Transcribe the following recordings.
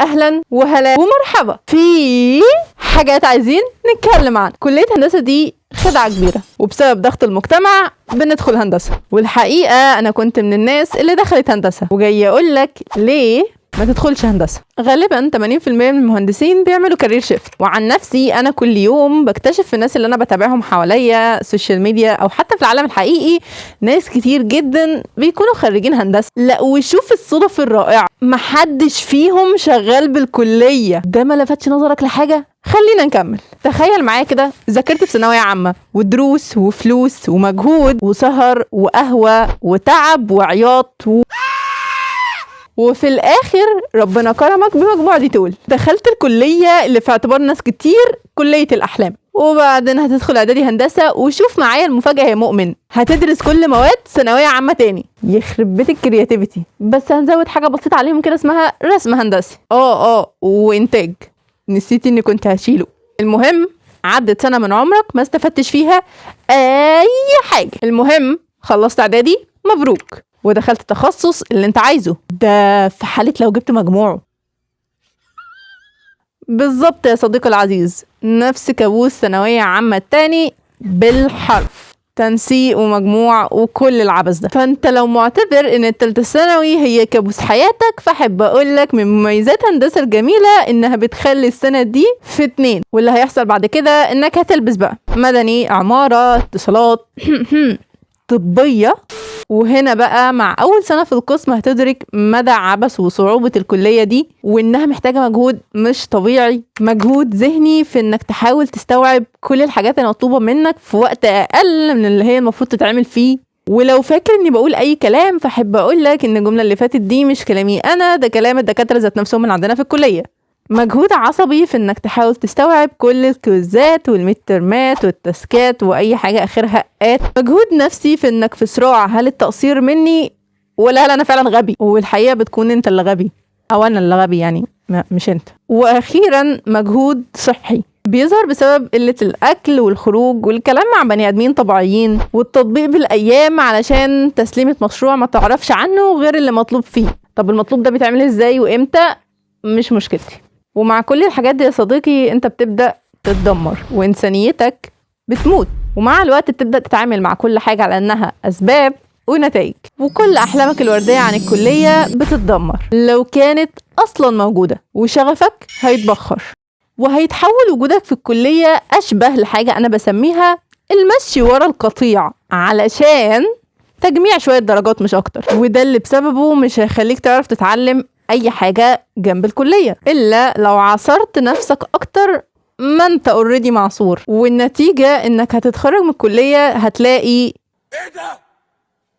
اهلا وهلا ومرحبا في حاجات عايزين نتكلم عن كلية هندسة. دي خدعة كبيرة، وبسبب ضغط المجتمع بندخل هندسة. والحقيقة انا كنت من الناس اللي دخلت هندسة، وجاي اقول لك ليه ما تدخلش هندسة. غالبا 80% من المهندسين بيعملوا كارير شيفت، وعن نفسي انا كل يوم بكتشف في الناس اللي انا بتابعهم حواليا السوشيال ميديا او حتى في العالم الحقيقي ناس كتير جدا بيكونوا خريجين هندسة. لا وشوف الصدف الرائعة، محدش فيهم شغال بالكلية. ده ما لفتش نظرك لحاجة؟ خلينا نكمل. تخيل معايا كده، ذاكرت في ثانوية عامة ودروس وفلوس ومجهود وسهر وقهوة وتعب وعياط وفي الاخر ربنا كرمك بمجموع دي تقول دخلت الكلية اللي في اعتبار ناس كتير كلية الاحلام. وبعدين هتدخل اعدادي هندسة، وشوف معايا المفاجأة يا مؤمن، هتدرس كل مواد ثانوية عامة تاني. يخرب بيت الكرياتيفيتي. بس هنزود حاجة بسيطة عليهم كده اسمها رسم هندسي وانتاج، نسيت اني كنت هشيله. المهم عدت سنة من عمرك ما استفدتش فيها اي حاجة. المهم خلصت اعدادي، مبروك، ودخلت تخصص اللي انت عايزه. ده في حالة لو جبت مجموعه. بالظبط يا صديقي العزيز، نفس كابوس ثانوية عامة التاني بالحرف، تنسيق ومجموع وكل العبث ده. فانت لو معتبر ان التالتة ثانوي هي كابوس حياتك، فحب اقولك من مميزات هندسة الجميلة انها بتخلي السنة دي في 2، واللي هيحصل بعد كده انك هتلبس بقى مدني، عمارة، اتصالات طبية. وهنا بقى مع أول سنة في القسم هتدرك مدى عبث وصعوبة الكلية دي، وإنها محتاجة مجهود مش طبيعي، مجهود ذهني في إنك تحاول تستوعب كل الحاجات المطلوبة منك في وقت أقل من اللي هي المفروض تتعمل فيه. ولو فاكر إني بقول أي كلام، فحب أقولك إن الجملة اللي فاتت دي مش كلامي أنا، ده كلام الدكاترة ذات نفسهم من عندنا في الكلية. مجهود عصبي في انك تحاول تستوعب كل الكويزات والميدترمات والتاسكات واي حاجه اخرها ات. مجهود نفسي في انك في صراع، هل التقصير مني ولا هل انا فعلا غبي؟ والحقيقه بتكون انت اللي غبي، او انا اللي غبي يعني، مش انت. واخيرا مجهود صحي بيظهر بسبب قله الاكل والخروج والكلام مع بني ادمين طبيعيين، والتطبيق بالايام علشان تسليمه مشروع ما تعرفش عنه غير اللي مطلوب فيه. طب المطلوب ده بيتعمل ازاي وامتى؟ مش مشكلتي. ومع كل الحاجات دي يا صديقي انت بتبدأ تتدمر وانسانيتك بتموت، ومع الوقت بتبدأ تتعامل مع كل حاجة على انها اسباب ونتائج، وكل احلامك الوردية عن الكلية بتتدمر لو كانت اصلا موجودة، وشغفك هيتبخر، وهيتحول وجودك في الكلية اشبه لحاجة انا بسميها المشي ورا القطيع علشان تجميع شوية درجات مش اكتر. وده اللي بسببه مش هيخليك تعرف تتعلم اي حاجة جنب الكلية الا لو عصرت نفسك اكتر ما انت اوريدي معصور. والنتيجة انك هتتخرج من الكلية هتلاقي ايه ده؟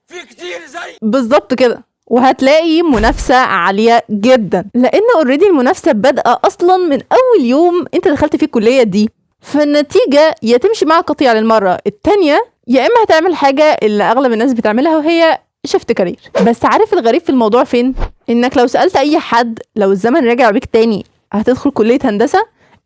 في كتير زي بالظبط كده، وهتلاقي منافسة عالية جدا، لان اوريدي المنافسة بادئة اصلا من اول يوم انت دخلت فيه الكلية دي. فالنتيجة يا تمشي مع قطيع للمرة التانية، يا اما هتعمل حاجة اللي اغلب الناس بتعملها وهي شفت كارير. بس عارف الغريب في الموضوع فين؟ انك لو سألت اي حد لو الزمن رجع بيك تاني هتدخل كلية هندسة،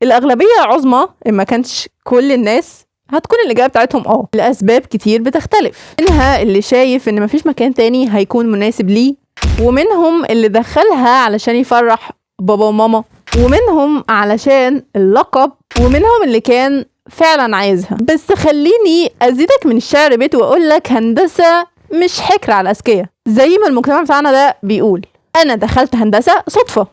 الاغلبية العظمى ان ما كانش كل الناس هتكون الاجابة بتاعتهم لاسباب كتير بتختلف، منها اللي شايف ان مفيش مكان تاني هيكون مناسب ليه، ومنهم اللي دخلها علشان يفرح بابا وماما، ومنهم علشان اللقب، ومنهم اللي كان فعلا عايزها. بس خليني ازيدك من الشعر بيت واقول لك هندسة مش حكر على الأذكياء زي ما المجتمع بتاعنا ده بيقول. أنا دخلت هندسة صدفة.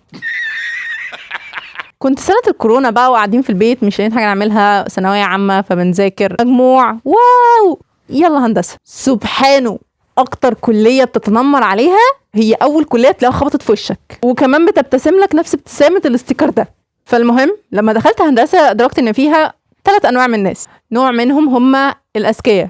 كنت سنة الكورونا بقى وقاعدين في البيت مش لاقيين حاجة نعملها، ثانوية عامة فبنذاكر مجموع، واو يلا هندسة. سبحانه أكتر كلية بتتنمر عليها هي أول كلية تلاقيها خبطت في وشك، وكمان بتبتسم لك نفس ابتسامة الاستيكر ده. فالمهم لما دخلت هندسة أدركت إن فيها 3 أنواع من الناس. نوع منهم هم الأذكياء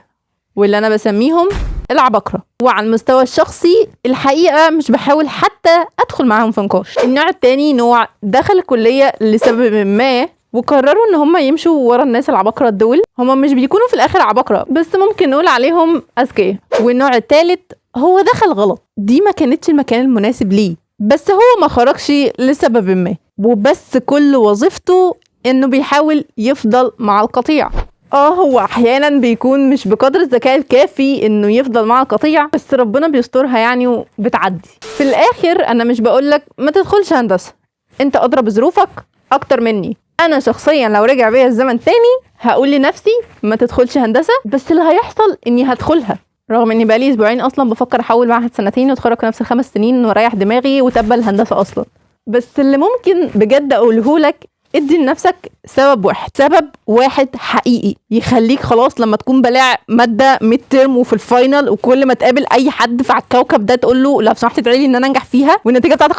واللي أنا بسميهم العباقرة، وعلى المستوى الشخصي الحقيقة مش بحاول حتى أدخل معاهم في نقاش. النوع التاني نوع دخل الكلية لسبب ما وقرروا ان هم يمشوا ورا الناس العباقرة دول. هم مش بيكونوا في الاخر عباقرة، بس ممكن نقول عليهم اذكياء. والنوع التالت هو دخل غلط، دي ما كانتش المكان المناسب ليه، بس هو ما خرجش لسبب ما، وبس كل وظيفته انه بيحاول يفضل مع القطيع. هو احيانا بيكون مش بقدر الذكاء الكافي انه يفضل مع القطيع، بس ربنا بيسترها يعني وبتعدي. في الاخر انا مش بقولك ما تدخلش هندسة، انت ادرى بظروفك اكتر مني. انا شخصيا لو رجع بيا الزمن تاني هقول لنفسي ما تدخلش هندسه، بس اللي هيحصل اني هدخلها، رغم اني بقالي اسبوعين اصلا بفكر احول معهد سنتين واتخرج في نفس ال5 سنين واريح دماغي وتبقى الهندسه اصلا. بس اللي ممكن بجد اقوله لك، ادي لنفسك سبب واحد حقيقي يخليك خلاص لما تكون بلاع ماده ميد ترم وفي الفاينل، وكل ما تقابل اي حد في على الكوكب ده تقول له لو سمحت ادعي لي ان انا انجح فيها، والنتيجه بتاعتك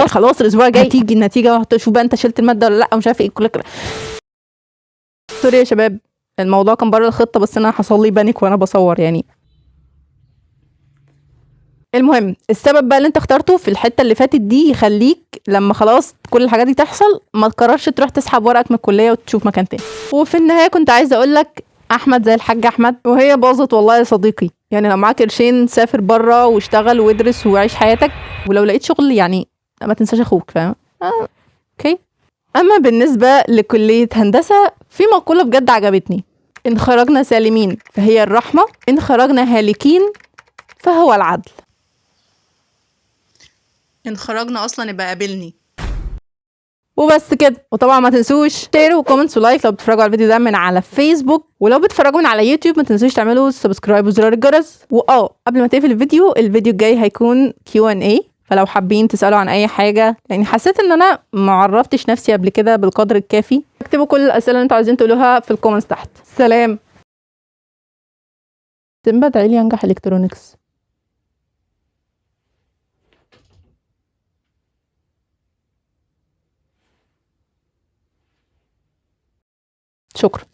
خلاص الاسبوع الجاي هتيجي النتيجه وهتشوف بقى انت شلت الماده ولا لا ومش عارف ايه كل كده. سوري يا شباب، الموضوع كان بره الخطه، بس انا حصل لي بانيك وانا بصور يعني. المهم السبب بقى اللي انت اخترته في الحته اللي فاتت دي يخليك لما خلاص كل الحاجات دي تحصل ما تقررش تروح تسحب ورقك من الكليه وتشوف مكان تاني. وفي النهايه كنت عايزه اقول لك احمد زي الحاج احمد وهي باظت والله يا صديقي. يعني لو معاك قرشين سافر بره واشتغل وادرس وعيش حياتك، ولو لقيت شغل يعني ما تنساش اخوك، فاهم؟ اوكي. اما بالنسبه لكليه هندسه، في مقوله بجد عجبتني: ان خرجنا سالمين فهي الرحمه، ان خرجنا هالكين فهو العدل. ان خرجنا اصلا يبقى قابلني. وبس كده. وطبعا ما تنسوش شير وكومنتس ولايك لو بتتفرجوا على الفيديو ده من على فيسبوك، ولو بتتفرجوا من على يوتيوب ما تنسوش تعملوا سبسكرايب وزرار الجرس. قبل ما تقفل الفيديو الجاي هيكون Q&A، فلو حابين تسالوا عن اي حاجه، يعني حسيت ان انا ما عرفتش نفسي قبل كده بالقدر الكافي، اكتبوا كل الاسئله اللي انتوا عايزين تقولوها في الكومنتس تحت. سلام. سيمبا ادعي لي انجح الكترونكس. شكرا.